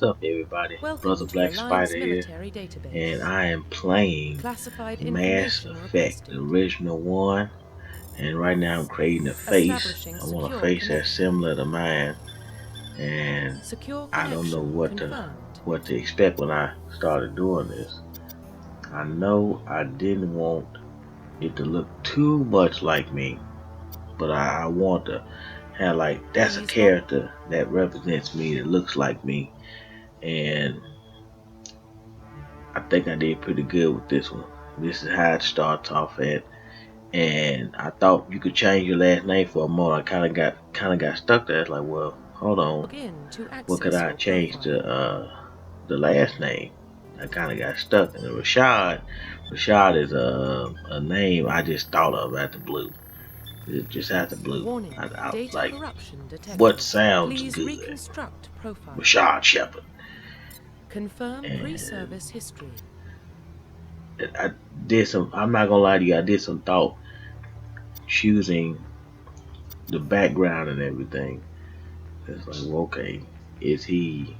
up, everybody? Brother Welcome to Black Spider Alliance here, Military and Database. I am playing Classified Mass information Effect, the requested. original one. And right now I'm creating a face. Establishing I want a secure face that's connection. similar to mine, and Secure I don't know connection confirmed. what to expect when I started doing this. I know I didn't want it to look too much like me, but I want to have like that's a Please log. character that represents me, that looks like me, and I think I did pretty good with this one. This is how it starts off at, and I thought you could change your last name for a moment. I kind of got stuck there. It's like, well, hold on, Log in to what could access I your change to profile. the last name? I kind of got stuck. And Rashad is a name I just thought of out the blue. It just out the blue. Warning. I was Data like, corruption what detected. sounds Please good? reconstruct profile. Rashad Shepard. Confirm And pre-service history. I did some. I'm not gonna lie to you. I did some thought choosing the background and everything. It's like, well, okay, is he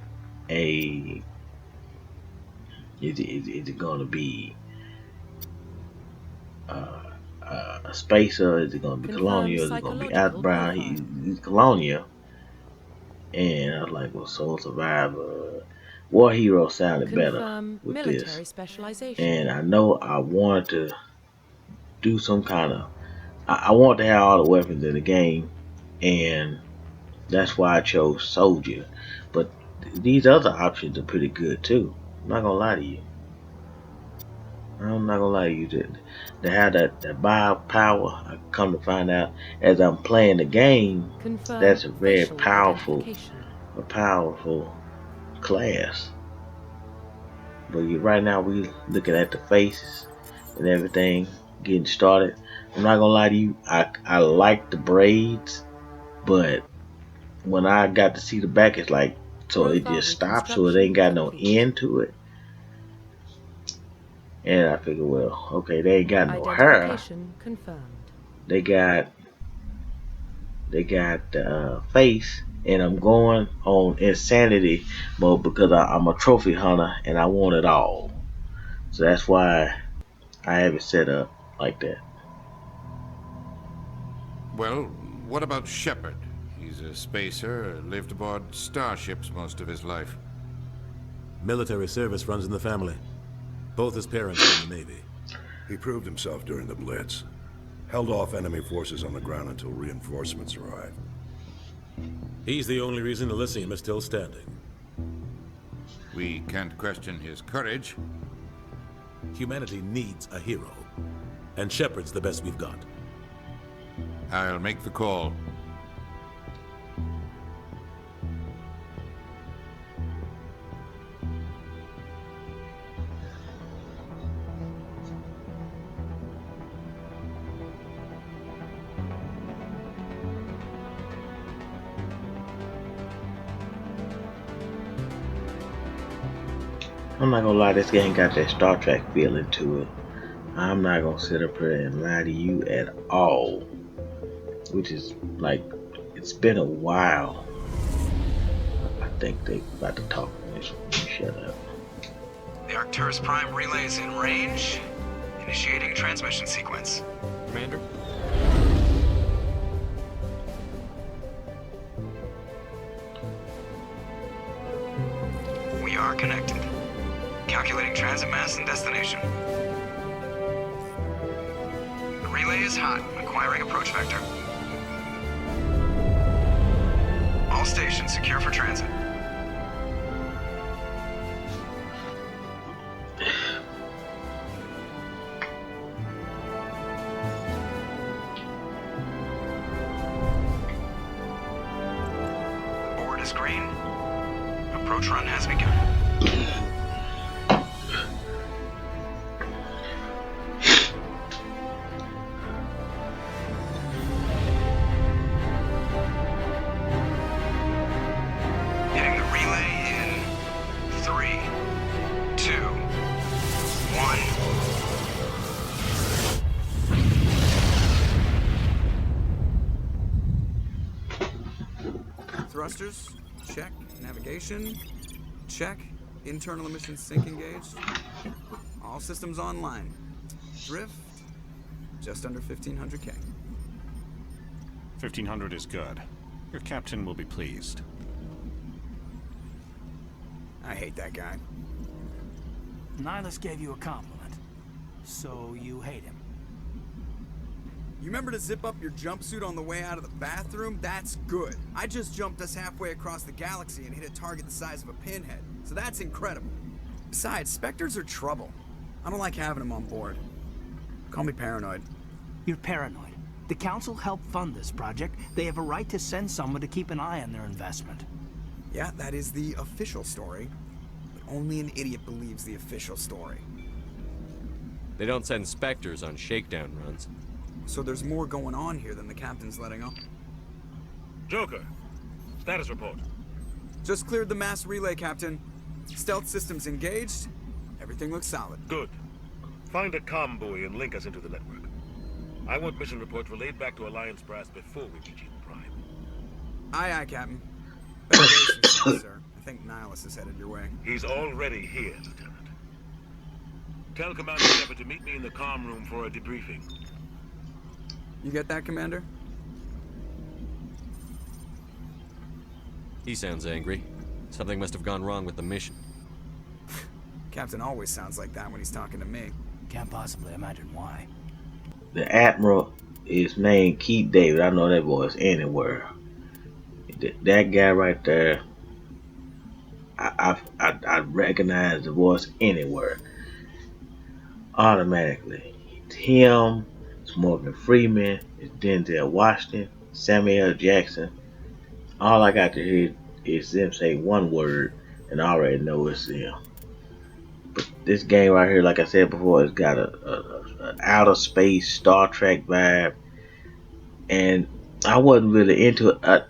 a is it gonna be uh, a spacer? Is it gonna be Confirm colonial? Is it gonna be psychological outbound? profile. He's colonial, and I was like, well, Soul Survivor, War Hero sounded better Confirm with this, military specialization. and I know I wanted to do some kind of. I want to have all the weapons in the game, and that's why I chose Soldier. But these other options are pretty good too. I'm not gonna lie to you. I'm not gonna lie to you. To have that bio power, I come to find out as I'm playing the game, Confirm that's a very facial identification. powerful class. But right now we looking at the faces and everything getting started. I'm not gonna lie to you. I like the braids, but when I got to see the back, it's like so it Profile just stops, so it reconstruction ain't got no complete. end to it. And I figure, well, okay, they ain't got no hair. Identification confirmed. They got the face, and I'm going on insanity mode because I'm a trophy hunter and I want it all. So that's why I have it set up like that. Well, what about Shepard? He's a spacer, lived aboard starships most of his life. Military service runs in the family. Both his parents were in the Navy. He proved himself during the Blitz. Held off enemy forces on the ground until reinforcements arrived. He's the only reason Elysium is still standing. We can't question his courage. Humanity needs a hero. And Shepard's the best we've got. I'll make the call. I'm not gonna lie, this game got that Star Trek feeling to it. I'm not gonna sit up here and lie to you at all. Which is like, it's been a while. I think they about to talk to me, so shut up. The Arcturus Prime relay is in range. Initiating transmission sequence. Commander? We are connected. Calculating transit mass and destination. The relay is hot. Acquiring approach vector. All stations secure for transit. Board is green. Approach run has begun. Hitting the relay in 3, 2, 1. Thrusters, check. Navigation, check. Internal emissions sync engaged. All systems online. Drift, just under 1500K. 1500 is good. Your captain will be pleased. I hate that guy. Nihilus gave you a compliment, so you hate him. You remember to zip up your jumpsuit on the way out of the bathroom? That's good. I just jumped us halfway across the galaxy and hit a target the size of a pinhead, so that's incredible. Besides, Spectres are trouble. I don't like having them on board. Call me paranoid. You're paranoid. The Council helped fund this project. They have a right to send someone to keep an eye on their investment. Yeah, that is the official story. But only an idiot believes the official story. They don't send Spectres on shakedown runs. So there's more going on here than the captain's letting on. Joker, status report. Just cleared the mass relay, Captain. Stealth systems engaged. Everything looks solid. Good. Find a comm buoy and link us into the network. I want mission reports relayed back to Alliance Brass before we reach Eden Prime. Aye, aye, Captain. Federation, sir. I think Nihilus is headed your way. He's already here, Lieutenant. Tell Commander Shepard to meet me in the comm room for a debriefing. You get that, Commander? He sounds angry. Something must have gone wrong with the mission. Captain always sounds like that when he's talking to me. Can't possibly imagine why. The Admiral is named Keith David. I know that voice anywhere. That guy right there, I recognize the voice anywhere. Automatically. It's him, it's Morgan Freeman, it's Denzel Washington, Samuel L. Jackson. All I got to hear is them say one word, and I already know it's them. But this game right here, like I said before, it's got a outer space Star Trek vibe, and I wasn't really into it.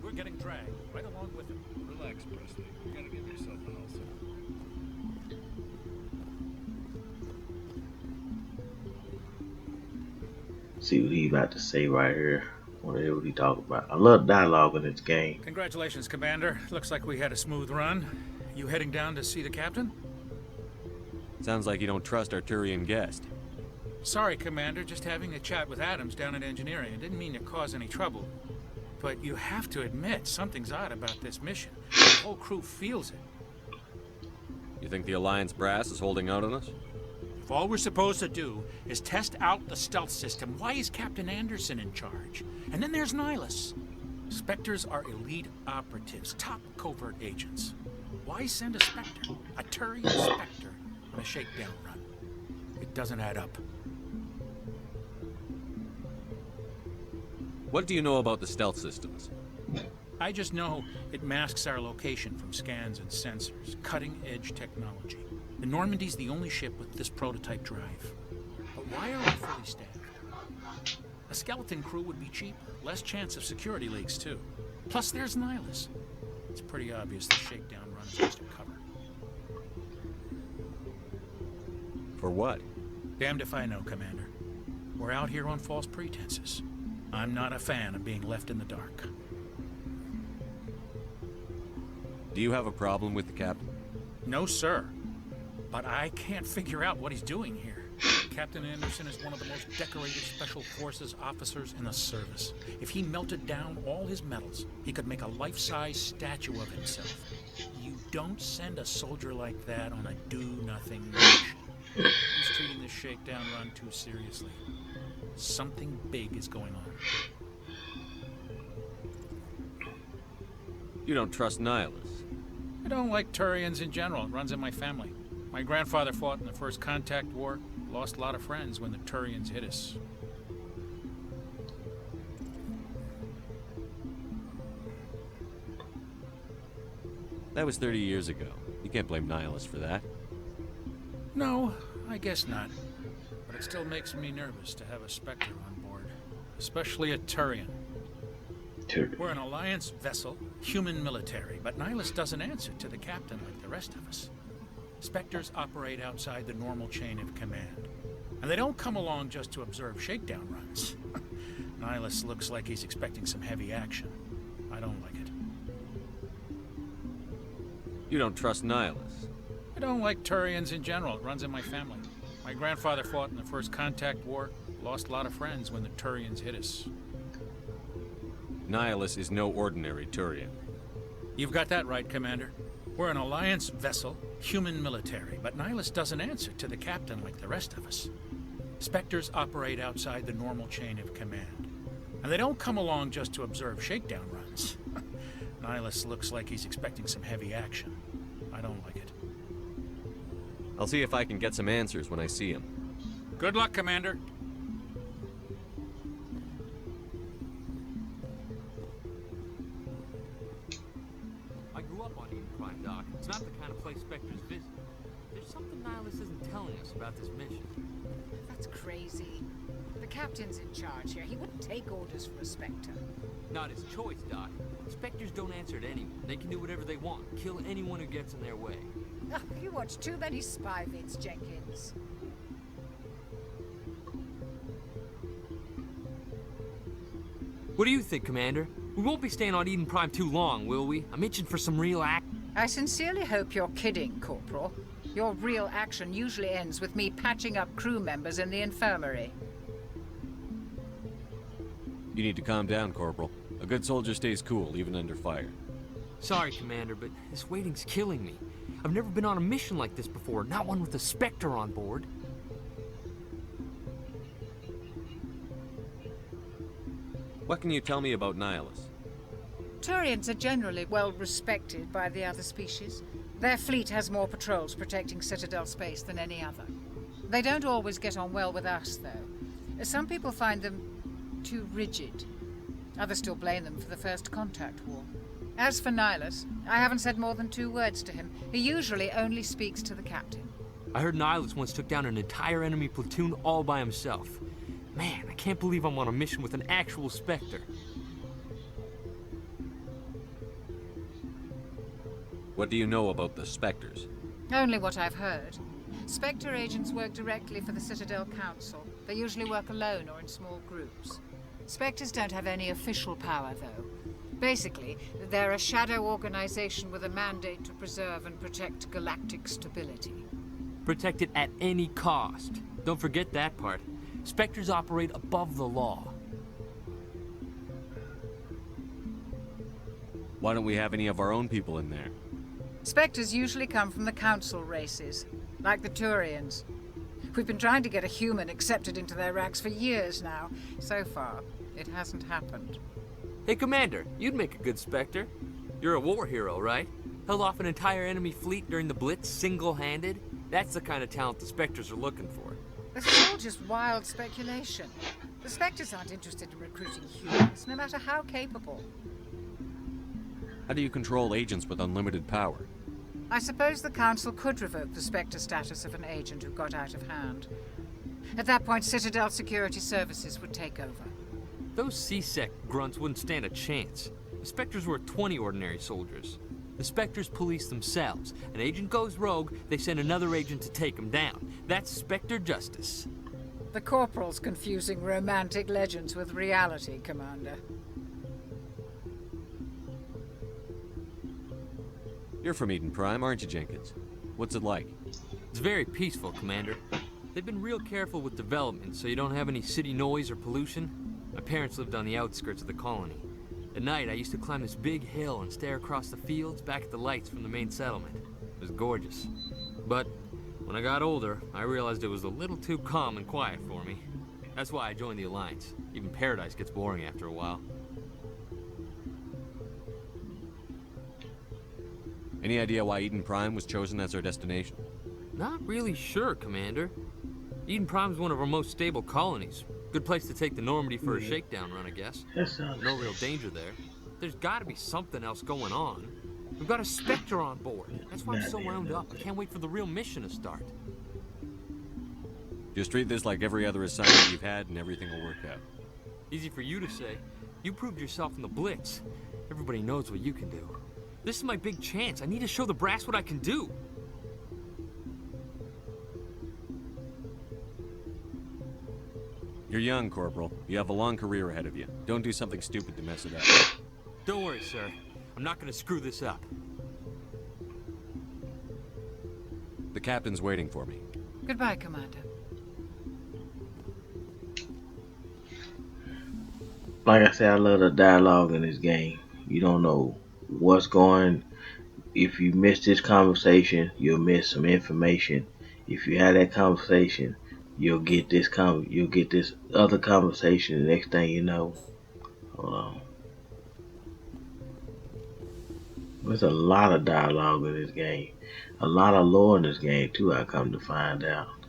We're getting dragged right along with him. Relax, Presley. You gotta give yourself an ulcer. See what he about to say right here. What the hell would he talk about? I love dialogue in this game. Congratulations, Commander. Looks like we had a smooth run. You heading down to see the captain? Sounds like you don't trust our Turian guest. Sorry, Commander. Just having a chat with Adams down at engineering. I didn't mean to cause any trouble. But you have to admit, something's odd about this mission. The whole crew feels it. You think the Alliance Brass is holding out on us? If all we're supposed to do is test out the stealth system, why is Captain Anderson in charge? And then there's Nihilus. Spectres are elite operatives, top covert agents. Why send a Spectre, a Turian Spectre, on a shakedown run? It doesn't add up. What do you know about the stealth systems? I just know it masks our location from scans and sensors. Cutting-edge technology. The Normandy's the only ship with this prototype drive. But why are we fully staffed? A skeleton crew would be cheap. Less chance of security leaks, too. Plus, there's Nihilus. It's pretty obvious the shakedown run is just a cover. For what? Damned if I know, Commander. We're out here on false pretenses. I'm not a fan of being left in the dark. Do you have a problem with the captain? No, sir. But I can't figure out what he's doing here. Captain Anderson is one of the most decorated Special Forces officers in the service. If he melted down all his medals, he could make a life-size statue of himself. You don't send a soldier like that on a do-nothing mission. He's treating this shakedown run too seriously. Something big is going on. You don't trust Nihilus? I don't like Turians in general. It runs in my family. My grandfather fought in the First Contact War. Lost a lot of friends when the Turians hit us. That was 30 years ago. You can't blame Nihilus for that. No, I guess not. But it still makes me nervous to have a Spectre on board. Especially a Turian. We're an Alliance vessel, human military, but Nihilus doesn't answer to the captain like the rest of us. Spectres operate outside the normal chain of command. And they don't come along just to observe shakedown runs. Nihilus looks like he's expecting some heavy action. I don't like it. You don't trust Nihilus? I don't like Turians in general. It runs in my family. My grandfather fought in the First Contact War. Lost a lot of friends when the Turians hit us. Nihilus is no ordinary Turian. You've got that right, Commander. We're an Alliance vessel, human military, but Nihilus doesn't answer to the captain like the rest of us. Spectres operate outside the normal chain of command. And they don't come along just to observe shakedown runs. Nihilus looks like he's expecting some heavy action. I don't like it. I'll see if I can get some answers when I see him. Good luck, Commander. I grew up on Eden Prime, Doc. It's not the kind of place Spectres visit. There's something Nihilus isn't telling us about this mission. That's crazy. The captain's in charge here. He wouldn't take orders from a Spectre. Not his choice, Doc. Spectres don't answer to anyone. They can do whatever they want. Kill anyone who gets in their way. Oh, you watch too many spy vids, Jenkins. What do you think, Commander? We won't be staying on Eden Prime too long, will we? I'm itching for some real I sincerely hope you're kidding, Corporal. Your real action usually ends with me patching up crew members in the infirmary. You need to calm down, Corporal. A good soldier stays cool, even under fire. Sorry, Commander, but this waiting's killing me. I've never been on a mission like this before, not one with a Spectre on board. What can you tell me about Nihilus? Turians are generally well respected by the other species. Their fleet has more patrols protecting Citadel space than any other. They don't always get on well with us, though. Some people find them too rigid. Others still blame them for the First Contact War. As for Nihilus, I haven't said more than 2 words to him. He usually only speaks to the captain. I heard Nihilus once took down an entire enemy platoon all by himself. Man, I can't believe I'm on a mission with an actual Spectre. What do you know about the Spectres? Only what I've heard. Spectre agents work directly for the Citadel Council. They usually work alone or in small groups. Spectres don't have any official power, though. Basically, they're a shadow organization with a mandate to preserve and protect galactic stability. Protect it at any cost. Don't forget that part. Spectres operate above the law. Why don't we have any of our own people in there? Spectres usually come from the Council races, like the Turians. We've been trying to get a human accepted into their ranks for years now. So far, it hasn't happened. Hey, Commander, you'd make a good Spectre. You're a war hero, right? Held off an entire enemy fleet during the Blitz single-handed? That's the kind of talent the Spectres are looking for. This is all just wild speculation. The Spectres aren't interested in recruiting humans, no matter how capable. How do you control agents with unlimited power? I suppose the Council could revoke the Spectre status of an agent who got out of hand. At that point, Citadel Security Services would take over. Those C-Sec grunts wouldn't stand a chance. The Spectres were 20 ordinary soldiers. The Spectres police themselves. An agent goes rogue, they send another agent to take him down. That's Spectre justice. The Corporal's confusing romantic legends with reality, Commander. You're from Eden Prime, aren't you, Jenkins? What's it like? It's very peaceful, Commander. They've been real careful with development, so you don't have any city noise or pollution. My parents lived on the outskirts of the colony. At night, I used to climb this big hill and stare across the fields back at the lights from the main settlement. It was gorgeous. But when I got older, I realized it was a little too calm and quiet for me. That's why I joined the Alliance. Even Paradise gets boring after a while. Any idea why Eden Prime was chosen as our destination? Not really sure, Commander. Eden Prime's one of our most stable colonies. Good place to take the Normandy for a shakedown run, I guess. No real danger there. There's gotta be something else going on. We've got a Spectre on board. That's why I'm so wound up. I can't wait for the real mission to start. Just treat this like every other assignment you've had and everything will work out. Easy for you to say. You proved yourself in the Blitz. Everybody knows what you can do. This is my big chance. I need to show the brass what I can do. You're You're young, Corporal. You have a long career ahead of you. Don't do something stupid to mess it up. Don't worry, sir. I'm not gonna screw this up. The captain's waiting for me. Goodbye, Commander. Like I said, I love the dialogue in this game. You don't know what's going. If you miss this conversation, you'll miss some information. If you have that conversation, you'll get this other conversation. The next thing you know, hold on. There's a lot of dialogue in this game. A lot of lore in this game too, I come to find out.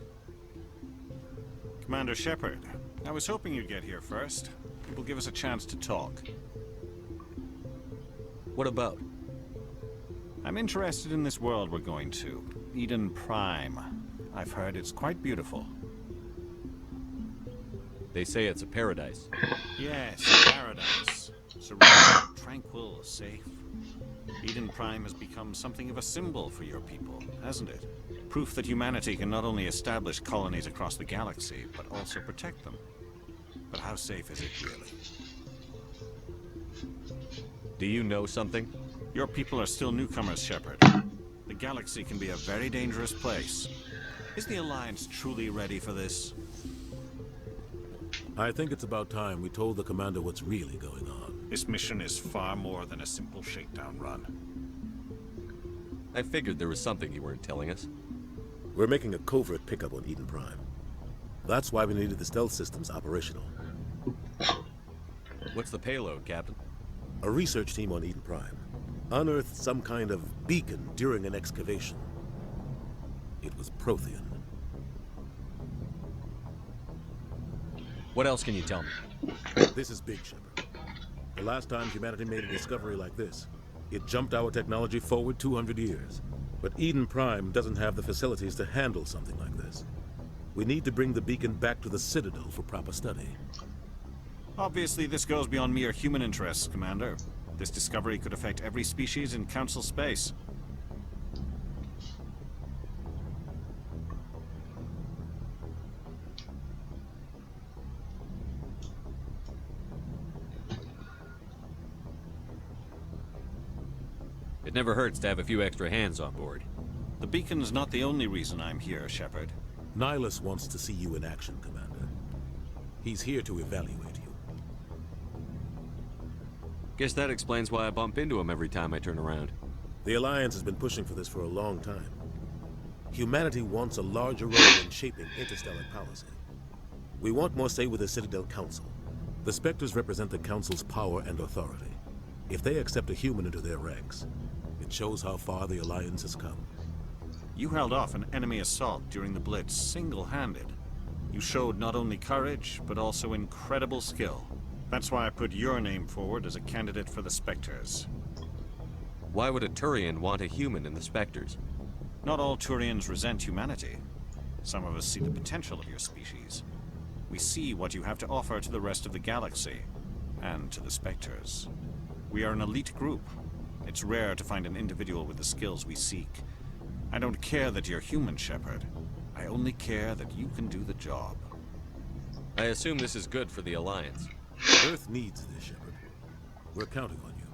Commander Shepard, I was hoping you'd get here first. It will give us a chance to talk. What about? I'm interested in this world we're going to. Eden Prime. I've heard it's quite beautiful. They say it's a paradise. Yes, paradise. Serene, tranquil, safe. Eden Prime has become something of a symbol for your people, hasn't it? Proof that humanity can not only establish colonies across the galaxy, but also protect them. But how safe is it really? Do you know something? Your people are still newcomers, Shepard. The galaxy can be a very dangerous place. Is the Alliance truly ready for this? I think it's about time we told the Commander what's really going on. This mission is far more than a simple shakedown run. I figured there was something you weren't telling us. We're making a covert pickup on Eden Prime. That's why we needed the stealth systems operational. What's the payload, Captain? A research team on Eden Prime unearthed some kind of beacon during an excavation. It was Prothean. What else can you tell me? This is big, Shepard. The last time humanity made a discovery like this, it jumped our technology forward 200 years. But Eden Prime doesn't have the facilities to handle something like this. We need to bring the beacon back to the Citadel for proper study. Obviously, this goes beyond mere human interests, Commander. This discovery could affect every species in Council space. It never hurts to have a few extra hands on board. The beacon's not the only reason I'm here, Shepard. Nihilus wants to see you in action, Commander. He's here to evaluate you. Guess that explains why I bump into him every time I turn around. The Alliance has been pushing for this for a long time. Humanity wants a larger role in shaping interstellar policy. We want more say with the Citadel Council. The Spectres represent the Council's power and authority. If they accept a human into their ranks, it shows how far the Alliance has come. You held off an enemy assault during the Blitz single-handed. You showed not only courage, but also incredible skill. That's why I put your name forward as a candidate for the Spectres. Why would a Turian want a human in the Spectres? Not all Turians resent humanity. Some of us see the potential of your species. We see what you have to offer to the rest of the galaxy, and to the Spectres. We are an elite group. It's rare to find an individual with the skills we seek. I don't care that you're human, Shepard. I only care that you can do the job. I assume this is good for the Alliance. Earth needs this, Shepard. We're counting on you.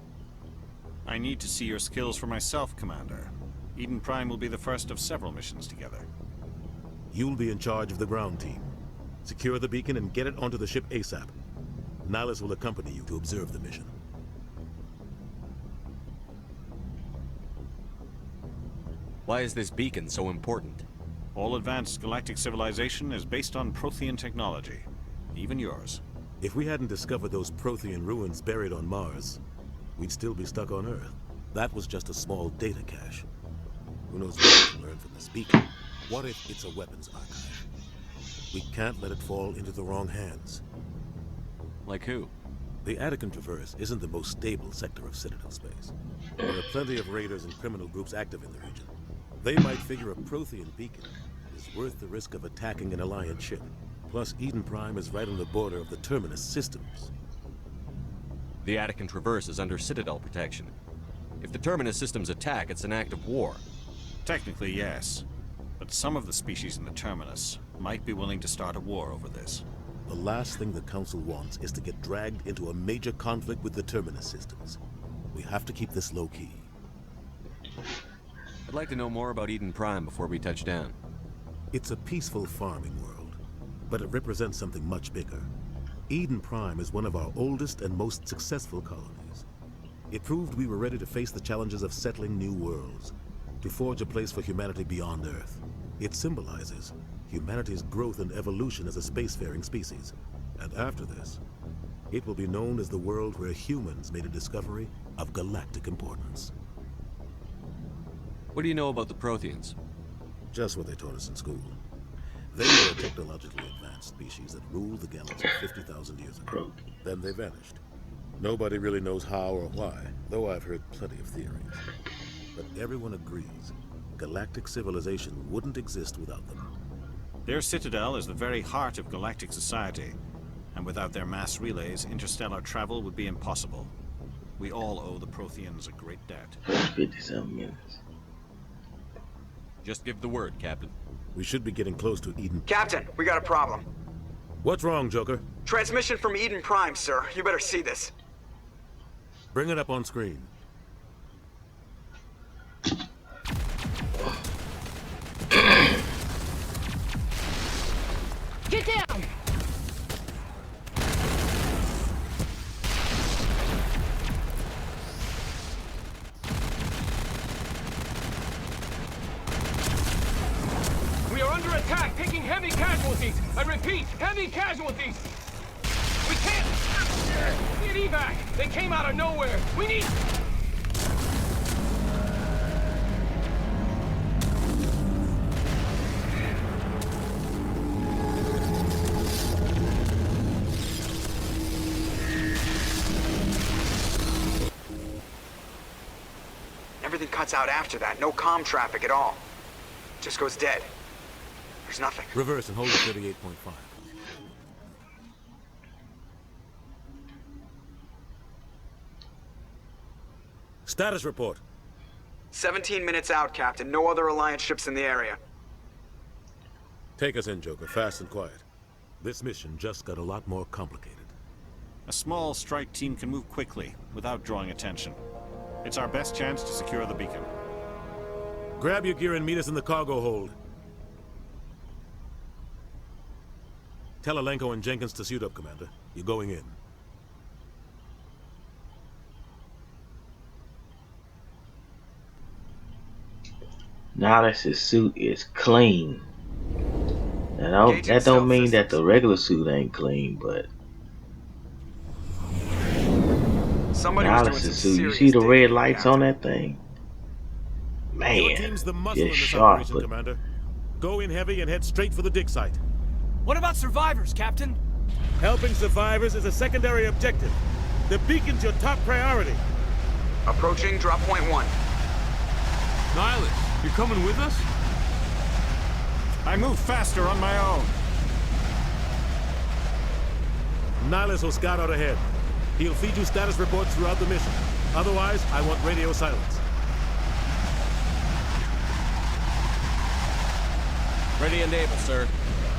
I need to see your skills for myself, Commander. Eden Prime will be the first of several missions together. You'll be in charge of the ground team. Secure the beacon and get it onto the ship ASAP. Nihilus will accompany you to observe the mission. Why is this beacon so important? All advanced galactic civilization is based on Prothean technology. Even yours. If we hadn't discovered those Prothean ruins buried on Mars, we'd still be stuck on Earth. That was just a small data cache. Who knows what we can learn from this beacon? What if it's a weapons archive? We can't let it fall into the wrong hands. Like who? The Attican Traverse isn't the most stable sector of Citadel space. There are plenty of raiders and criminal groups active in the region. They might figure a Prothean beacon is worth the risk of attacking an Alliance ship. Plus, Eden Prime is right on the border of the Terminus systems. The Attican Traverse is under Citadel protection. If the Terminus systems attack, it's an act of war. Technically, yes. But some of the species in the Terminus might be willing to start a war over this. The last thing the Council wants is to get dragged into a major conflict with the Terminus systems. We have to keep this low-key. I'd like to know more about Eden Prime before we touch down. It's a peaceful farming world, but it represents something much bigger. Eden Prime is one of our oldest and most successful colonies. It proved we were ready to face the challenges of settling new worlds, to forge a place for humanity beyond Earth. It symbolizes humanity's growth and evolution as a spacefaring species. And after this, it will be known as the world where humans made a discovery of galactic importance. What do you know about the Protheans? Just what they taught us in school. They were a technologically advanced species that ruled the galaxy 50,000 years ago. Then they vanished. Nobody really knows how or why, though I've heard plenty of theories. But everyone agrees, galactic civilization wouldn't exist without them. Their citadel is the very heart of galactic society, and without their mass relays, interstellar travel would be impossible. We all owe the Protheans a great debt. 57 minutes. Just give the word, Captain. We should be getting close to Eden. Captain, we got a problem. What's wrong, Joker? Transmission from Eden Prime, sir. You better see this. Bring it up on screen. Get down! We are under attack, taking heavy casualties. I repeat, heavy casualties. We can't... Need evac. They came out of nowhere. We need... Everything cuts out after that. No comm traffic at all. Just goes dead. There's nothing. Reverse and hold at 38.5. Status report. 17 minutes out, Captain. No other Alliance ships in the area. Take us in, Joker, fast and quiet. This mission just got a lot more complicated. A small strike team can move quickly, without drawing attention. It's our best chance to secure the beacon. Grab your gear and meet us in the cargo hold. Tell Alenko and Jenkins to suit up, Commander. You're going in. Niles' suit is clean. Now, that don't mean that the regular suit ain't clean, but Niles' suit, you see the red lights on that thing? Man, Your team's the muscle in just this sharp. operation, Commander. Go in heavy and head straight for the dig site. What about survivors, Captain? Helping survivors is a secondary objective. The beacon's your top priority. Approaching drop point 1. Nihilus, you coming with us? I move faster on my own. Nihilus will scout out ahead. He'll feed you status reports throughout the mission. Otherwise, I want radio silence. Ready and able, sir.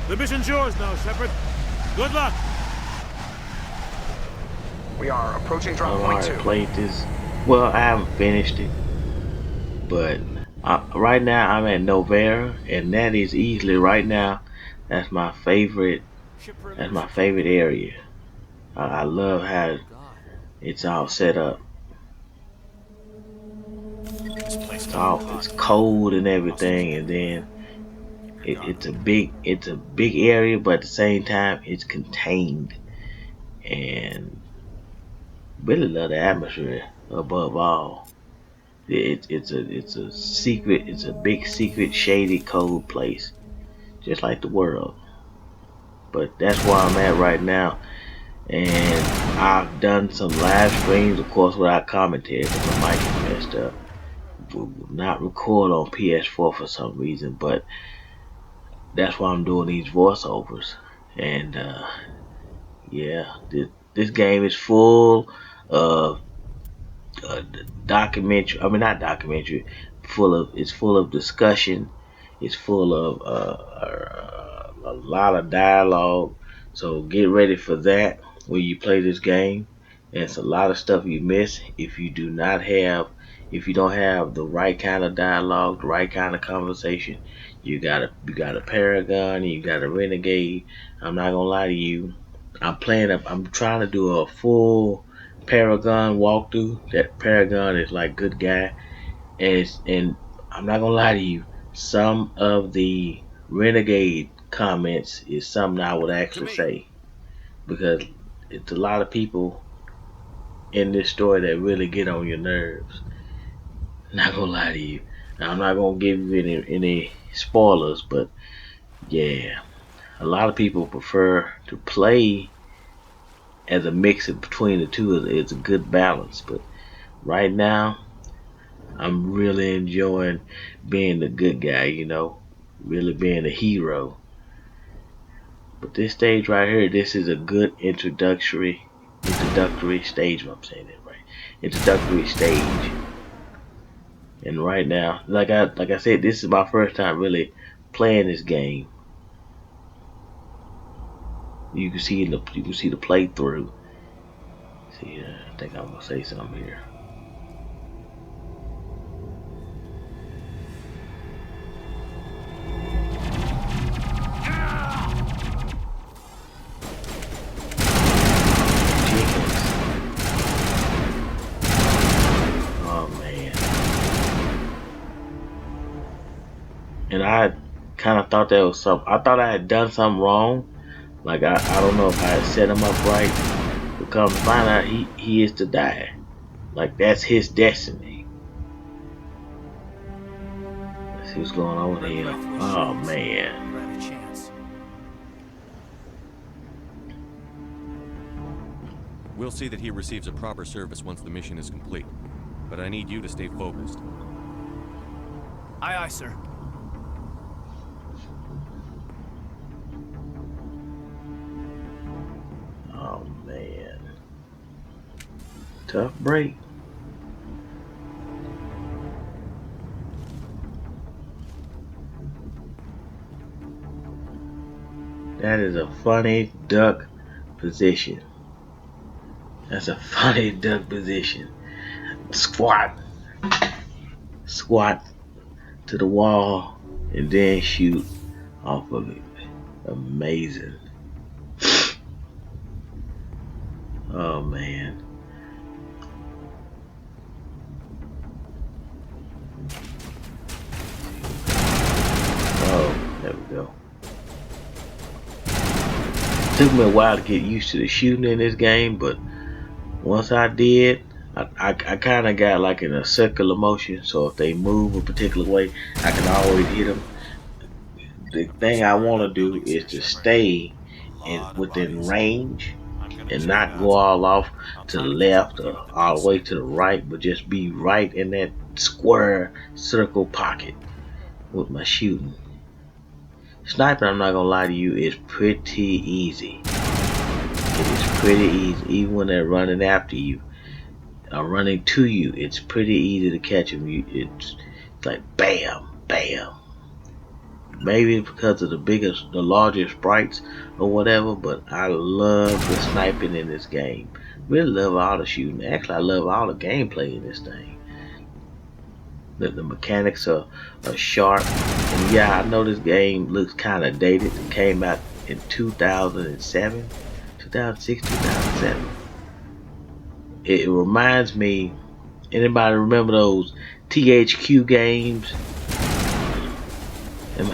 The mission's yours now, Shepard. Good luck. We are approaching drop I've point already 2. played this. Well, I haven't finished it, but right now I'm at Novera, and that is easily right now. That's my favorite. That's my favorite area. I love how it's all set up. It's cold and everything, and then it's a big area, but at the same time it's contained, and really love the atmosphere above all. It's a secret. It's a big secret, shady, cold place, just like the world. But that's where I'm at right now, and I've done some live streams, of course, without commentary because my mic is messed up. Will not record on PS4 for some reason, but that's why I'm doing these voiceovers. And yeah, this game is full of documentary. I mean, not documentary. It's full of discussion. It's full of a lot of dialogue. So get ready for that when you play this game. And it's a lot of stuff you miss if you do not have, if you don't have the right kind of dialogue, the right kind of conversation. You got a Paragon and you got a Renegade. I'm not gonna lie to you. I'm trying to do a full Paragon walkthrough. That Paragon is like good guy, and I'm not gonna lie to you. Some of the Renegade comments is something I would actually say, because it's a lot of people in this story that really get on your nerves. Not gonna lie to you. Now, I'm not gonna give you any spoilers, but yeah, a lot of people prefer to play as a mix between the two. It's a good balance, but right now I'm really enjoying being the good guy, really being a hero. But this stage right here, this is a good introductory stage. If I'm saying it right, introductory stage. And right now, like I said, this is my first time really playing this game. You can see the playthrough. See, I think I'm gonna say something here. And I kind of thought that was something. I thought I had done something wrong. Like I don't know if I had set him up right. But come to find out, he is to die. Like that's his destiny. Let's see what's going on here. Oh man. We'll see that he receives a proper service once the mission is complete. But I need you to stay focused. Aye, aye, sir. Oh man. Tough break. That is a funny duck position. That's a funny duck position. Squat to the wall and then shoot off of it. Amazing. Oh man. Oh, there we go. Took me a while to get used to the shooting in this game, but once I did, I kind of got like in a circular motion, so if they move a particular way, I can always hit them. The thing I want to do is to stay within range and not go all off to the left or all the way to the right, but just be right in that square circle pocket with my shooting. Sniping, I'm not gonna lie to you, is pretty easy. It is pretty easy, even when they're running after you or running to you. It's pretty easy to catch them. It's like bam, bam. Maybe it's because of the larger sprites or whatever, but I love the sniping in this game. Really love all the shooting. Actually, I love all the gameplay in this thing. The mechanics are sharp. And yeah, I know this game looks kind of dated. It came out in 2007, 2006, 2007. It reminds me, anybody remember those THQ games?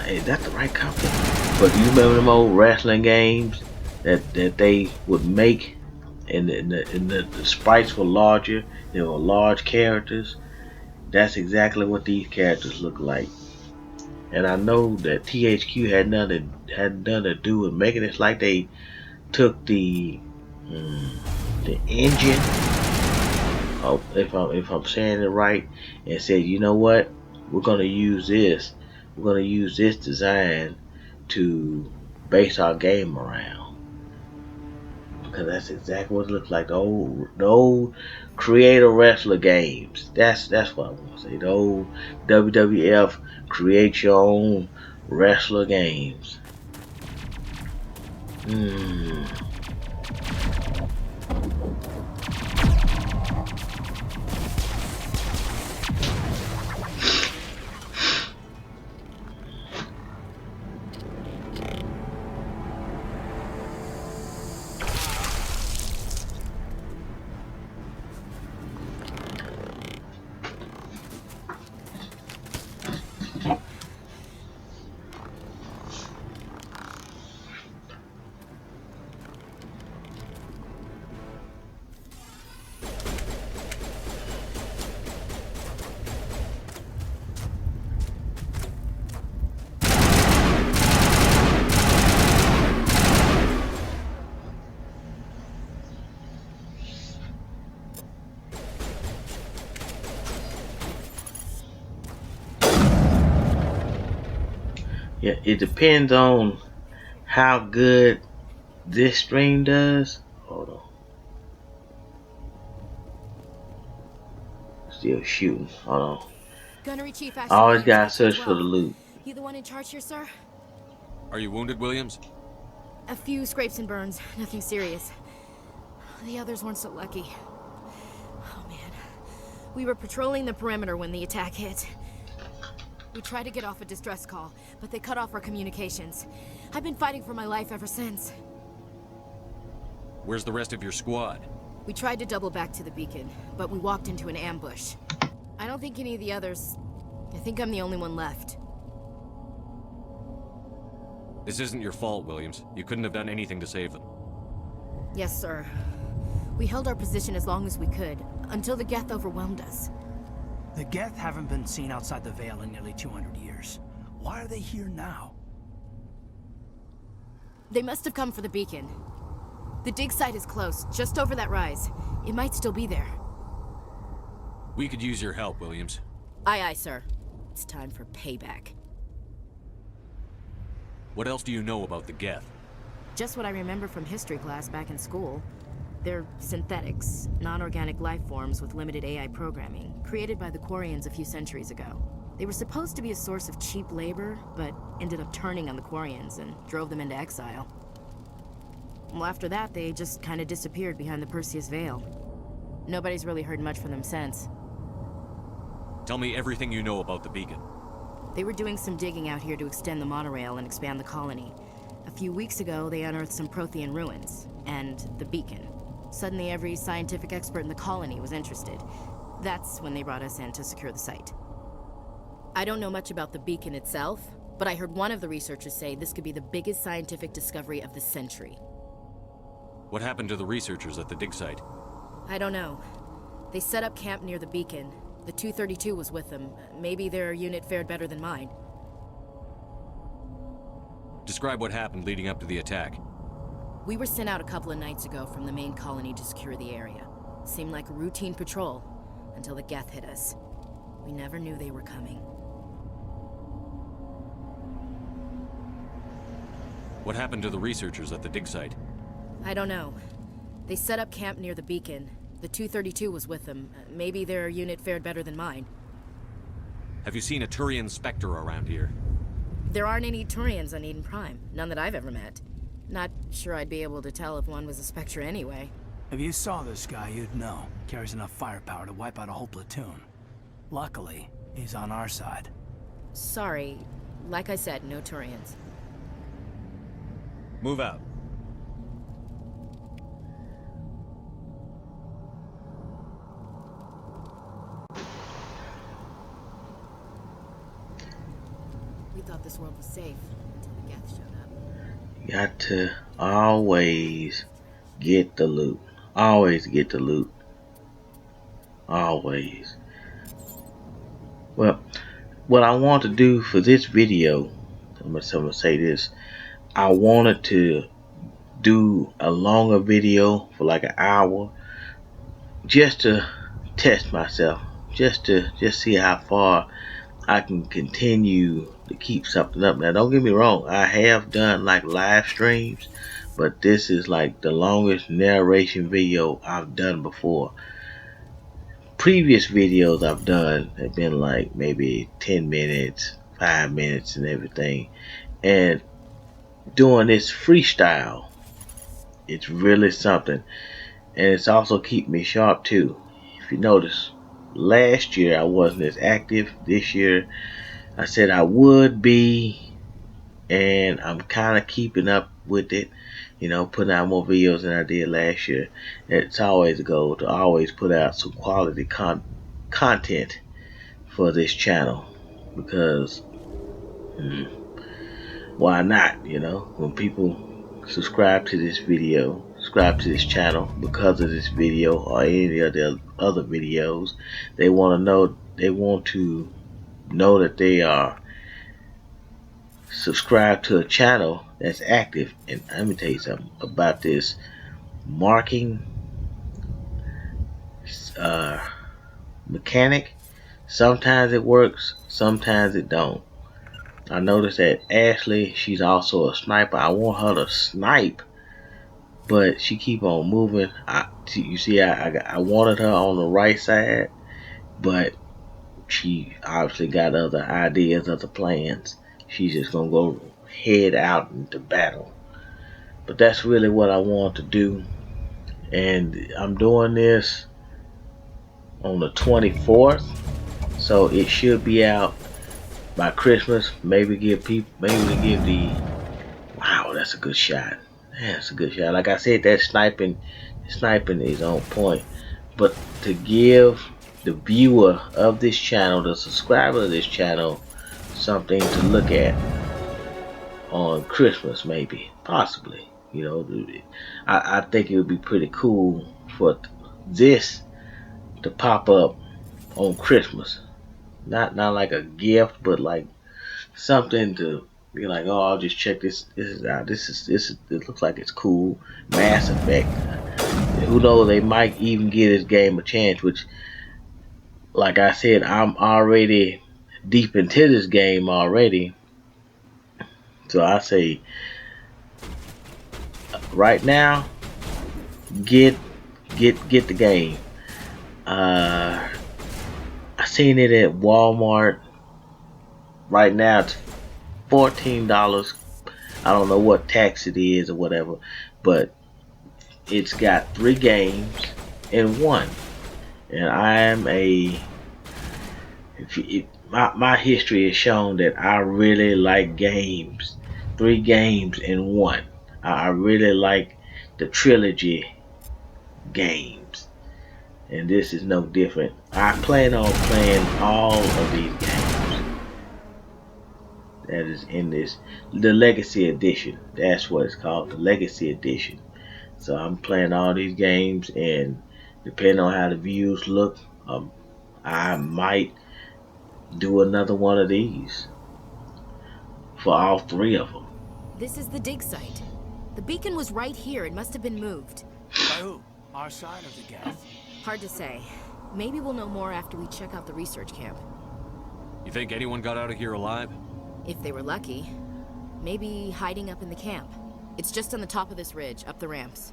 Is that the right company? But you remember them old wrestling games that they would make, and the sprites were larger. They were large characters. That's exactly what these characters look like. And I know that THQ had nothing to do with making it. It's like they took the engine, if I'm saying it right, and said, you know what, we're gonna use this. We're gonna use this design to base our game around. Because that's exactly what it looks like. The old creator wrestler games. That's what I want to say. The old WWF create your own wrestler games. Hmm. Yeah, it depends on how good this stream does. Hold on. Still shooting. Hold on. Gunnery Chief I Ashton always Williams, gotta Sector search for the 12. loot. You the one in charge here, sir? Are you wounded, Williams? A few scrapes and burns, nothing serious. The others weren't so lucky. Oh man. We were patrolling the perimeter when the attack hit. We tried to get off a distress call, but they cut off our communications. I've been fighting for my life ever since. Where's the rest of your squad? We tried to double back to the beacon, but we walked into an ambush. I don't think any of the others... I think I'm the only one left. This isn't your fault, Williams. You couldn't have done anything to save them. Yes, sir. We held our position as long as we could, until the Geth overwhelmed us. The Geth haven't been seen outside the Veil in nearly 200 years. Why are they here now? They must have come for the beacon. The dig site is close, just over that rise. It might still be there. We could use your help, Williams. Aye, aye, sir. It's time for payback. What else do you know about the Geth? Just what I remember from history class back in school. They're synthetics, non-organic life forms with limited AI programming, created by the Quarians a few centuries ago. They were supposed to be a source of cheap labor, but ended up turning on the Quarians and drove them into exile. Well, after that, they just kind of disappeared behind the Perseus Veil. Nobody's really heard much from them since. Tell me everything you know about the beacon. They were doing some digging out here to extend the monorail and expand the colony. A few weeks ago, they unearthed some Prothean ruins, and the beacon. Suddenly, every scientific expert in the colony was interested. That's when they brought us in to secure the site. I don't know much about the beacon itself, but I heard one of the researchers say this could be the biggest scientific discovery of the century. What happened to the researchers at the dig site? I don't know. They set up camp near the beacon. The 232 was with them. Maybe their unit fared better than mine. Describe what happened leading up to the attack. We were sent out a couple of nights ago from the main colony to secure the area. Seemed like a routine patrol, until the Geth hit us. We never knew they were coming. What happened to the researchers at the dig site? I don't know. They set up camp near the beacon. The 232 was with them. Maybe their unit fared better than mine. Have you seen a Turian Spectre around here? There aren't any Turians on Eden Prime. None that I've ever met. Not sure I'd be able to tell if one was a Spectre anyway. If you saw this guy, you'd know. Carries enough firepower to wipe out a whole platoon. Luckily, he's on our side. Sorry. Like I said, no Turians. Move out. We thought this world was safe until the Geth showed up. Got to always get the loot. Always get the loot. Always. Well, what I want to do for this video, I'm gonna say this. I wanted to do a longer video for like an hour, just to test myself, just see how far I can continue to keep something up. Now, don't get me wrong, I have done like live streams, but this is like the longest narration video I've done before. Previous videos I've done have been like maybe 10 minutes, 5 minutes and everything. And doing this freestyle It's really something, and it's also keep me sharp too. If you notice, last year I wasn't as active. This year I said I would be, and I'm kind of keeping up with it. You know, putting out more videos than I did last year. It's always a goal to always put out some quality content for this channel, because why not? You know, when people subscribe to this video, subscribe to this channel because of this video or any of the other videos, they want to know that they are subscribed to a channel that's active. And let me tell you something about this marking mechanic. Sometimes it works, sometimes it don't. I noticed that Ashley, she's also a sniper. I want her to snipe, but she keep on moving. You see, I wanted her on the right side, but she obviously got other ideas, other plans. She's just gonna go head out into battle. But that's really what I want to do, and I'm doing this on the 24th, so it should be out by Christmas. Maybe to give the wow, that's a good shot. That's a good shot. Like I said, that sniping is on point. But to give the viewer of this channel, the subscriber of this channel, something to look at on Christmas, maybe, possibly. You know, I think it would be pretty cool for this to pop up on Christmas. Not like a gift, but like something to be like, oh, I'll just check this out. It looks like it's cool. Mass Effect. Who knows? They might even give this game a chance. Which, like I said, I'm already deep into this game already. So I say, right now, get the game. I seen it at Walmart. Right now it's $14. I don't know what tax it is or whatever, but it's got 3 games in one. And I am my history has shown that I really like games. 3 games in one. I really like the trilogy games, and this is no different. I plan on playing all of these games that is in the Legacy Edition. That's what it's called, the Legacy Edition. So I'm playing all these games, and depending on how the views look, I might do another one of these for all 3 of them. This is the dig site. The beacon was right here. It must have been moved. By who? Our side or the Geth? Hard to say. Maybe we'll know more after we check out the research camp. You think anyone got out of here alive? If they were lucky. Maybe hiding up in the camp. It's just on the top of this ridge, up the ramps.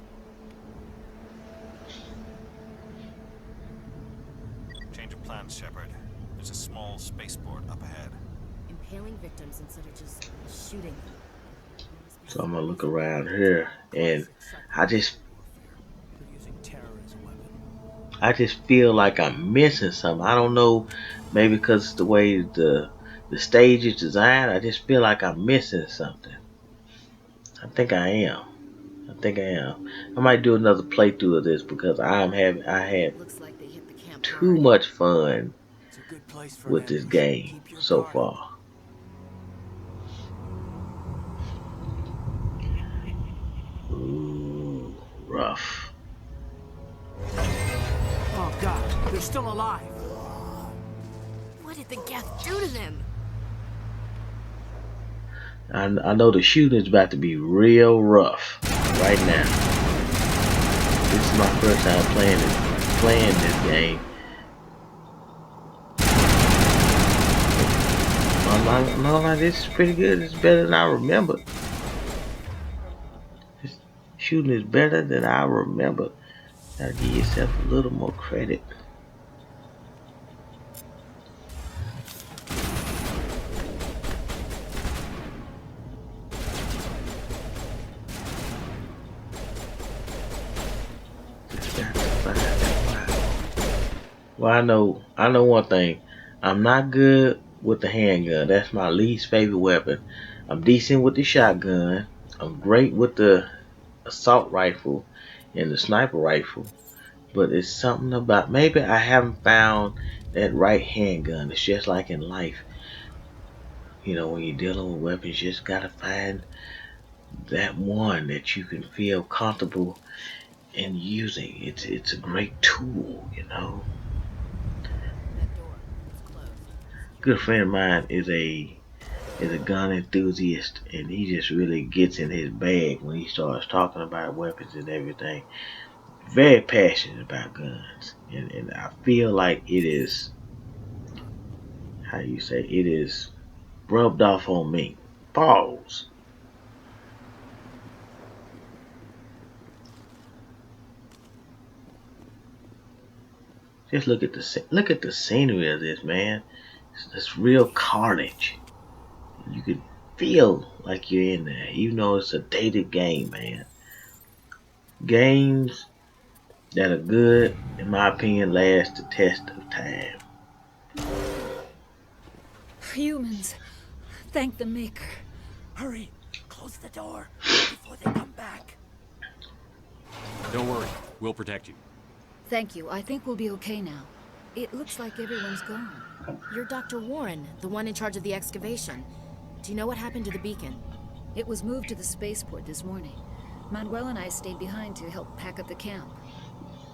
Change of plans, Shepard. There's a small spaceport up ahead. Impaling victims instead of just shooting them. So I'm gonna look around here, and I just feel like I'm missing something. I don't know, maybe because it's the way the stage is designed. I just feel like I'm missing something. I think I am. I might do another playthrough of this because I had too much fun with this game so far. Ooh, rough. Oh God, they're still alive. What did the Geth do to them? I know the shooting is about to be real rough right now. This is my first time playing this game. No, this is pretty good. It's better than I remember. This shooting is better than I remember. Gotta give yourself a little more credit. Well, I know one thing. I'm not good with the handgun. That's my least favorite weapon. I'm decent with the shotgun. I'm great with the assault rifle and the sniper rifle. But it's something about maybe I haven't found that right handgun. It's just like in life. When you're dealing with weapons, you just gotta find that one that you can feel comfortable in using. It's a great tool. Good friend of mine is a gun enthusiast, and he just really gets in his bag when he starts talking about weapons and everything. Very passionate about guns, and I feel like it is, how you say, it is rubbed off on me. Pause. Just look at the scenery of this, man. It's real carnage. You can feel like you're in there, even though it's a dated game, man. Games that are good, in my opinion, last the test of time. Humans. Thank the Maker. Hurry! Close the door before they come back. Don't worry, we'll protect you. Thank you. I think we'll be okay now. It looks like everyone's gone. You're Dr. Warren, the one in charge of the excavation. Do you know what happened to the beacon? It was moved to the spaceport this morning. Manuel and I stayed behind to help pack up the camp.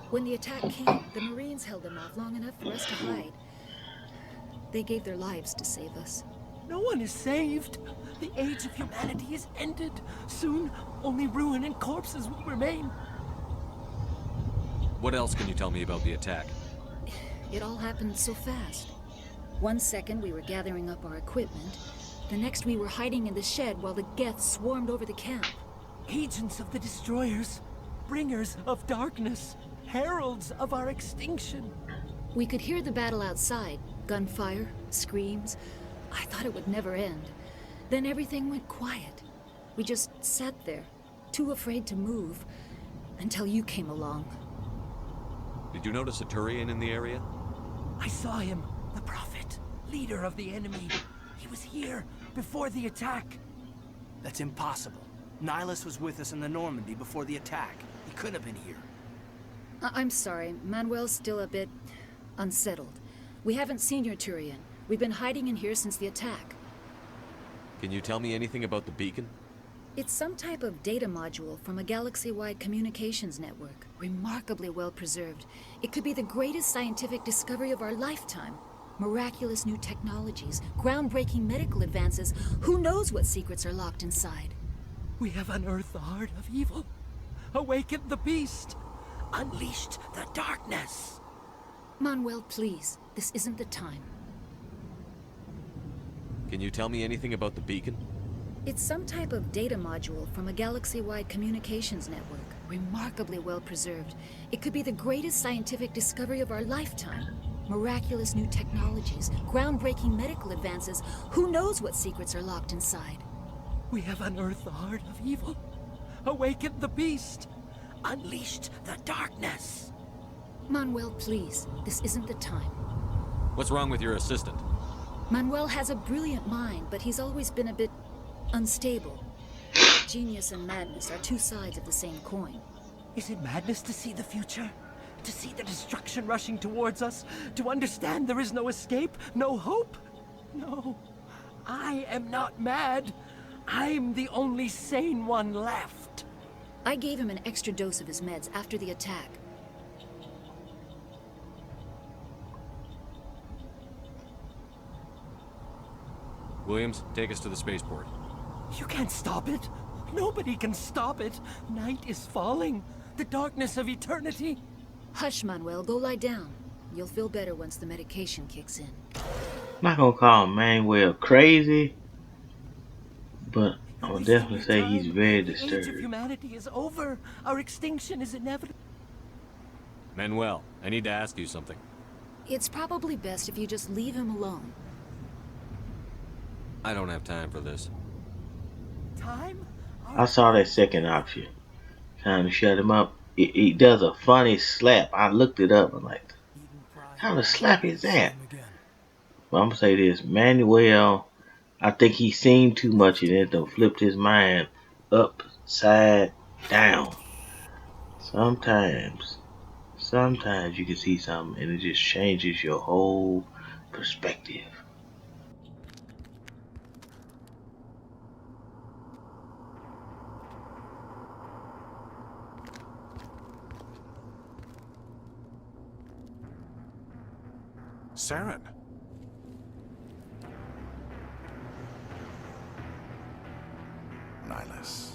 When the attack came, the Marines held them off long enough for us to hide. They gave their lives to save us. No one is saved. The age of humanity is ended. Soon, only ruin and corpses will remain. What else can you tell me about the attack? It all happened so fast. 1 second we were gathering up our equipment. The next we were hiding in the shed while the Geth swarmed over the camp. Agents of the destroyers, bringers of darkness, heralds of our extinction. We could hear the battle outside. Gunfire, screams. I thought it would never end. Then everything went quiet. We just sat there, too afraid to move, until you came along. Did you notice a Turian in the area? I saw him, the Prophet, leader of the enemy. He was here before the attack. That's impossible. Nihilus was with us in the Normandy before the attack. He couldn't have been here. I'm sorry. Manuel's still a bit unsettled. We haven't seen your Turian. We've been hiding in here since the attack. Can you tell me anything about the beacon? It's some type of data module from a galaxy-wide communications network. Remarkably well preserved. It could be the greatest scientific discovery of our lifetime. Miraculous new technologies, groundbreaking medical advances. Who knows what secrets are locked inside? We have unearthed the heart of evil, awakened the beast, unleashed the darkness. Manuel, please. This isn't the time. Can you tell me anything about the beacon? It's some type of data module from a galaxy-wide communications network. Remarkably well preserved. It could be the greatest scientific discovery of our lifetime. Miraculous new technologies, groundbreaking medical advances. Who knows what secrets are locked inside? We have unearthed the heart of evil, awakened the beast, unleashed the darkness. Manuel, please. This isn't the time. What's wrong with your assistant? Manuel has a brilliant mind, but he's always been a bit unstable. Genius and madness are two sides of the same coin. Is it madness to see the future? To see the destruction rushing towards us? To understand there is no escape? No hope? No. I am not mad. I'm the only sane one left. I gave him an extra dose of his meds after the attack. Williams, take us to the spaceport. You can't stop it. Nobody can stop it. Night is falling. The darkness of eternity. Hush, Manuel. Go lie down. You'll feel better once the medication kicks in. I'm not gonna call Manuel crazy, but I would definitely say he's very disturbed. The age of humanity is over. Our extinction is inevitable. Manuel, I need to ask you something. It's probably best if you just leave him alone. I don't have time for this. Time? I saw that second option. Time to shut him up. He does a funny slap. I looked it up. I'm like, How the slap is that? But I'm gonna say this, Manuel, I think he seen too much and it done flipped his mind upside down. Sometimes you can see something and it just changes your whole perspective. Saren. Nihilus.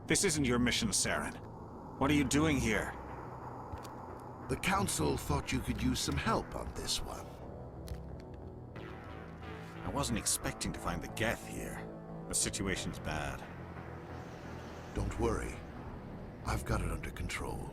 This isn't your mission, Saren. What are you doing here? The Council thought you could use some help on this one. I wasn't expecting to find the Geth here. The situation's bad. Don't worry. I've got it under control.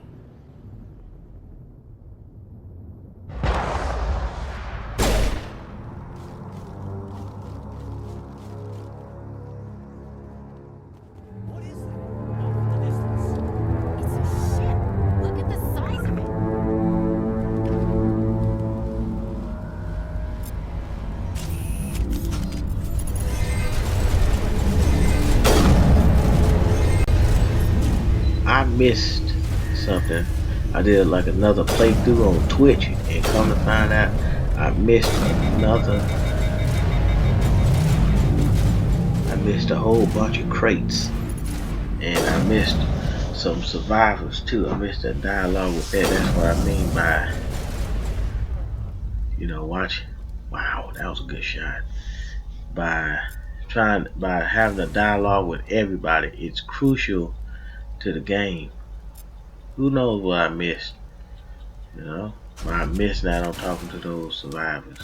I missed something. I did like another playthrough on Twitch and come to find out I missed a whole bunch of crates and I missed some survivors too. I missed that dialogue with that. That's what I mean by, you know, watch. Wow, that was a good shot. By having a dialogue with everybody, it's crucial to the game. Who knows what I missed? You know, I missed out on talking to those survivors.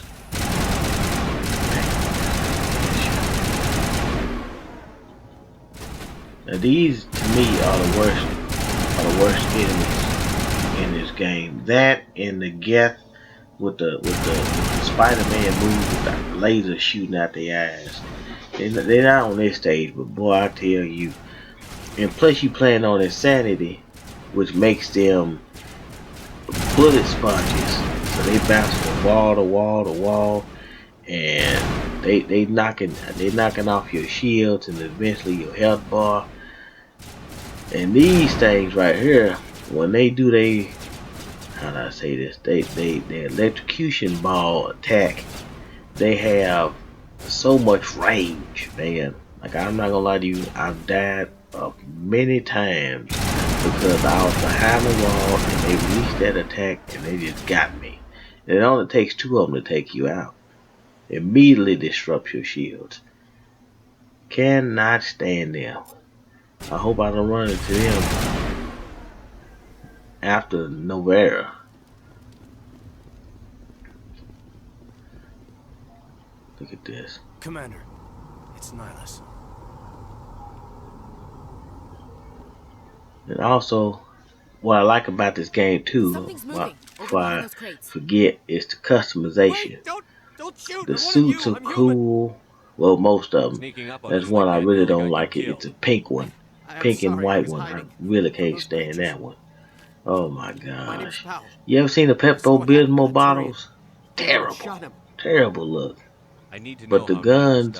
Now these to me are the worst enemies in this game. That and the Geth with the Spider-Man move with the laser shooting out their eyes. They're not on this stage, but boy, I tell you. And plus you playing on Insanity, which makes them bullet sponges. So they bounce from wall to wall to wall, and they knocking off your shields and eventually your health bar. And these things right here, when they do how do I say this? Their electrocution ball attack, they have so much range, man. Like, I'm not gonna lie to you, I've died many times because I was behind the wall and they released that attack and they just got me. And it only takes two of them to take you out. Immediately disrupt your shields. Cannot stand them. I hope I don't run into them after Novera. Look at this. Commander, it's Nihilus. And also, what I like about this game too, before I forget, is the customization. Don't shoot. The suits are cool. Well, most of them. There's one I really don't like. It's a pink one. Pink and white one. I really can't stand that one. Oh my gosh. You ever seen the Pepto-Bismol bottles? Terrible. Terrible look. But the guns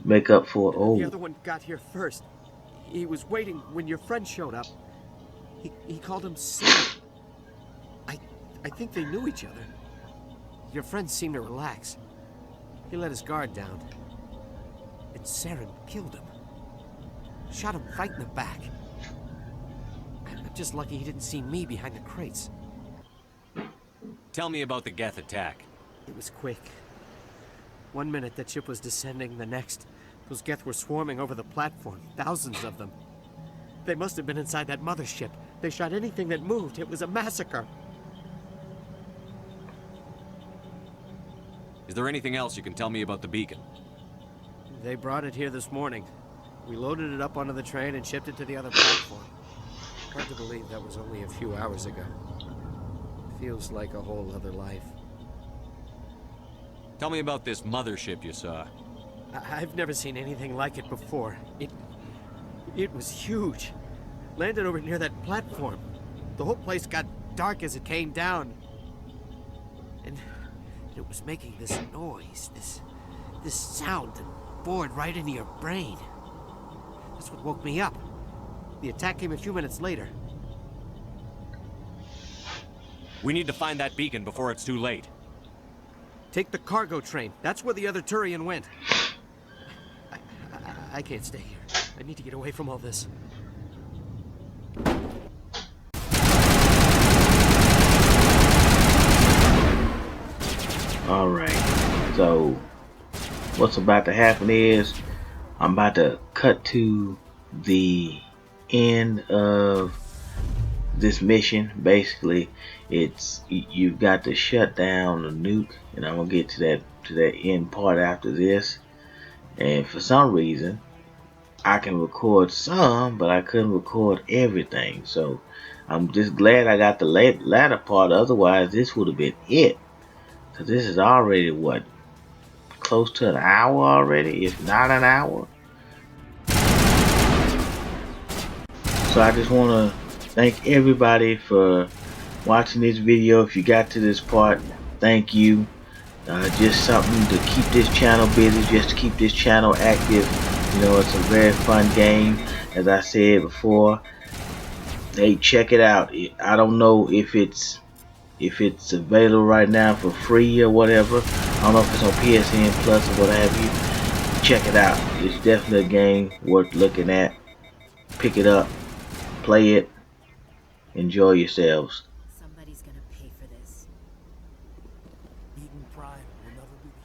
make up for The other one got here first. He was waiting when your friend showed up. He called him Sam. I think they knew each other. Your friend seemed to relax. He let his guard down. And Saren killed him. Shot him right in the back. I'm just lucky he didn't see me behind the crates. Tell me about the Geth attack. It was quick. 1 minute that ship was descending, the next, those Geth were swarming over the platform. Thousands of them. They must have been inside that mothership. They shot anything that moved. It was a massacre. Is there anything else you can tell me about the beacon? They brought it here this morning. We loaded it up onto the train and shipped it to the other platform. Hard to believe that was only a few hours ago. Feels like a whole other life. Tell me about this mothership you saw. I've never seen anything like it before. It was huge. Landed over near that platform. The whole place got dark as it came down. And it was making this noise, this sound that bored right into your brain. That's what woke me up. The attack came a few minutes later. We need to find that beacon before it's too late. Take the cargo train. That's where the other Turian went. I can't stay here. I need to get away from all this. Alright, so what's about to happen is I'm about to cut to the end of this mission. Basically, it's you've got to shut down the nuke, and I'm gonna get to that end part after this. And for some reason, I can record some, but I couldn't record everything. So I'm just glad I got the latter part. Otherwise, this would have been it. So this is already what, close to an hour already, if not an hour. So I just want to thank everybody for watching this video. If you got to this part, thank you. Just something to keep this channel busy, just to keep this channel active. You know, it's a very fun game. As I said before, hey, check it out. I don't know if it's available right now for free or whatever. I don't know if it's on PSN Plus or what have you. Check it out. It's definitely a game worth looking at. Pick it up, play it, enjoy yourselves. Somebody's gonna pay for this.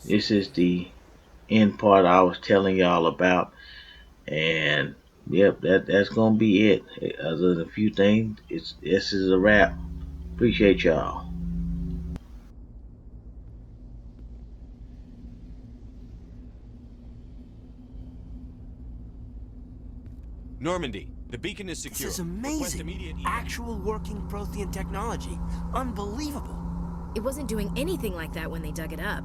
This is the end part I was telling y'all about, and yep, that's gonna be it. Other than a few things, this is a wrap. Appreciate y'all. Normandy, the beacon is secure. This is amazing. Actual working Prothean technology. Unbelievable. It wasn't doing anything like that when they dug it up.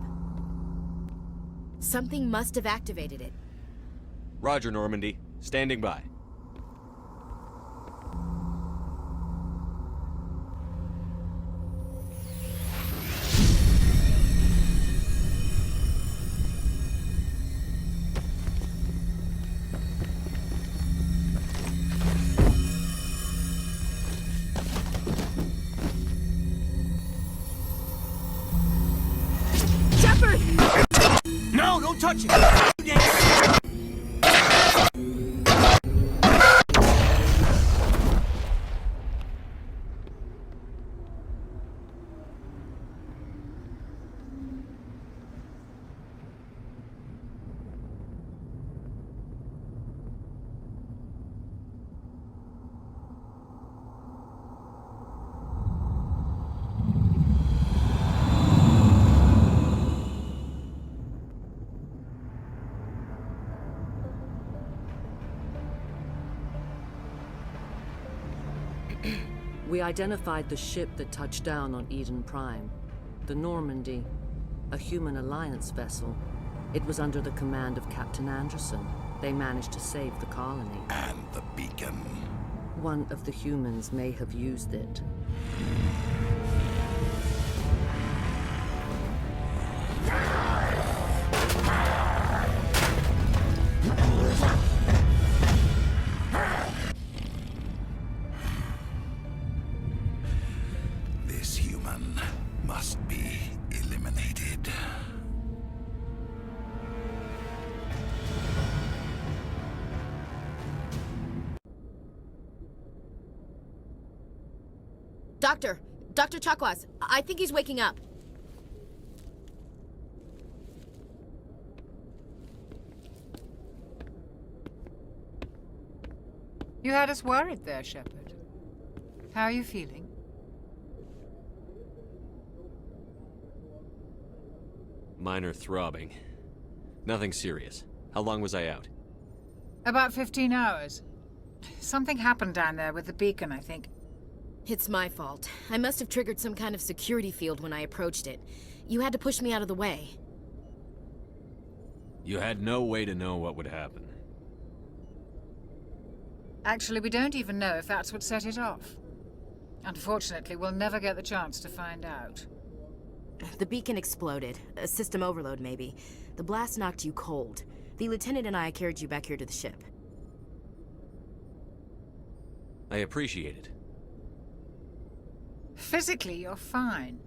Something must have activated it. Roger, Normandy. Standing by. No, don't touch it! We identified the ship that touched down on Eden Prime. The Normandy, a human alliance vessel. It was under the command of Captain Anderson. They managed to save the colony. And the beacon. One of the humans may have used it. This human must be eliminated. Dr. Chakwas, I think he's waking up. You had us worried there, Shepard. How are you feeling? Minor throbbing. Nothing serious. How long was I out? About 15 hours. Something happened down there with the beacon, I think. It's my fault. I must have triggered some kind of security field when I approached it. You had to push me out of the way. You had no way to know what would happen. Actually, we don't even know if that's what set it off. Unfortunately, we'll never get the chance to find out. The beacon exploded. A system overload, maybe. The blast knocked you cold. The lieutenant and I carried you back here to the ship. I appreciate it. Physically, you're fine.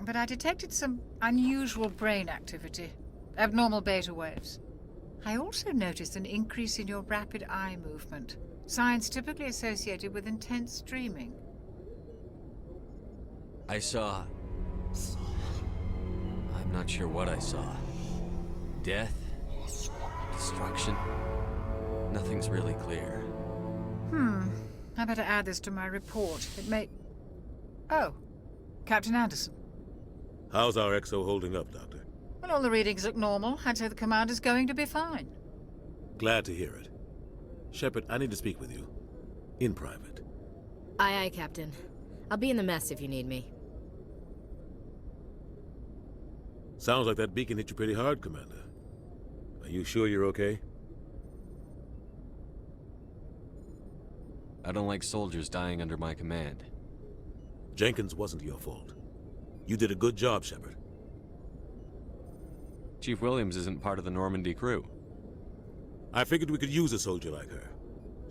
But I detected some unusual brain activity. Abnormal beta waves. I also noticed an increase in your rapid eye movement. Signs typically associated with intense dreaming. I saw... I'm not sure what I saw. Death? Destruction? Nothing's really clear. I better add this to my report. It may... Oh, Captain Anderson. How's our XO holding up, Doctor? Well, all the readings look normal. I'd say the commander's going to be fine. Glad to hear it. Shepard, I need to speak with you. In private. Aye, Captain. I'll be in the mess if you need me. Sounds like that beacon hit you pretty hard, Commander. Are you sure you're okay? I don't like soldiers dying under my command. Jenkins wasn't your fault. You did a good job, Shepard. Chief Williams isn't part of the Normandy crew. I figured we could use a soldier like her.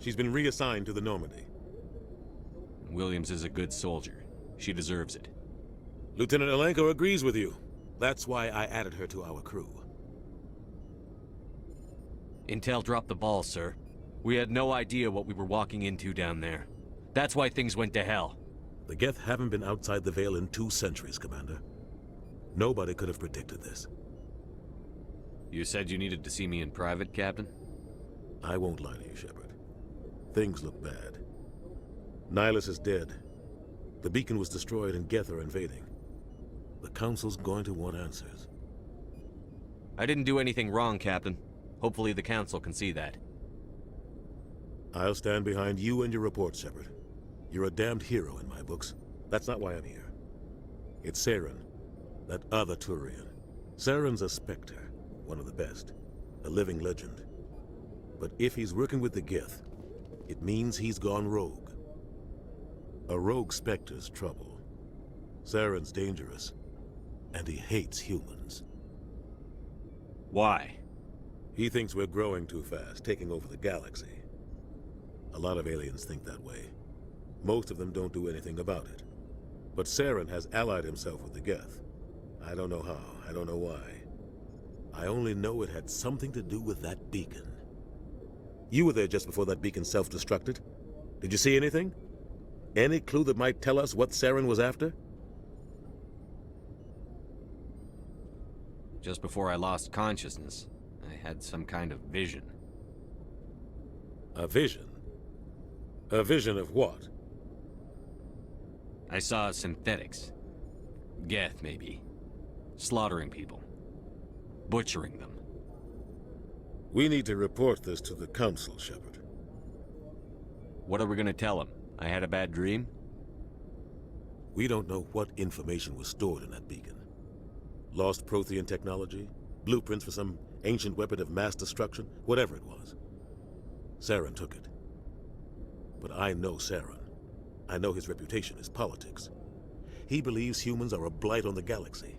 She's been reassigned to the Normandy. Williams is a good soldier. She deserves it. Lieutenant Alenko agrees with you. That's why I added her to our crew. Intel dropped the ball, sir. We had no idea what we were walking into down there. That's why things went to hell. The Geth haven't been outside the Veil in 2 centuries, Commander. Nobody could have predicted this. You said you needed to see me in private, Captain? I won't lie to you, Shepard. Things look bad. Nihilus is dead. The beacon was destroyed and Geth are invading. The Council's going to want answers. I didn't do anything wrong, Captain. Hopefully the Council can see that. I'll stand behind you and your report, Shepard. You're a damned hero in my books. That's not why I'm here. It's Saren, that other Turian. Saren's a Spectre, one of the best, a living legend. But if he's working with the Geth, it means he's gone rogue. A rogue Spectre's trouble. Saren's dangerous, and he hates humans. Why? He thinks we're growing too fast, taking over the galaxy. A lot of aliens think that way. Most of them don't do anything about it. But Saren has allied himself with the Geth. I don't know how, I don't know why. I only know it had something to do with that beacon. You were there just before that beacon self-destructed. Did you see anything? Any clue that might tell us what Saren was after? Just before I lost consciousness, I had some kind of vision. A vision? A vision of what? I saw synthetics. Geth, maybe. Slaughtering people. Butchering them. We need to report this to the Council, Shepard. What are we gonna tell them? I had a bad dream? We don't know what information was stored in that beacon. Lost Prothean technology? Blueprints for some ancient weapon of mass destruction? Whatever it was. Saren took it. But I know Saren. I know his reputation is politics. He believes humans are a blight on the galaxy.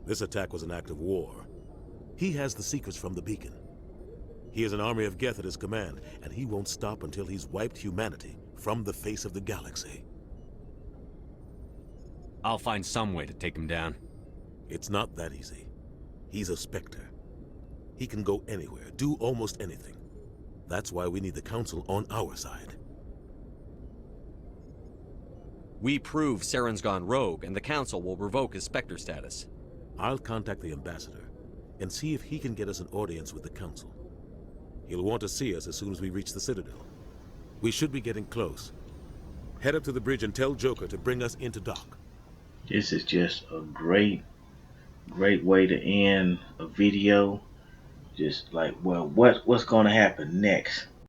This attack was an act of war. He has the secrets from the beacon. He has an army of Geth at his command, and he won't stop until he's wiped humanity from the face of the galaxy. I'll find some way to take him down. It's not that easy. He's a Spectre. He can go anywhere, do almost anything. That's why we need the Council on our side. We prove Saren's gone rogue, and the Council will revoke his Spectre status. I'll contact the Ambassador and see if he can get us an audience with the Council. He'll want to see us as soon as we reach the Citadel. We should be getting close. Head up to the bridge and tell Joker to bring us into dock. This is just a great way to end a video. Just like, well, what's going to happen next?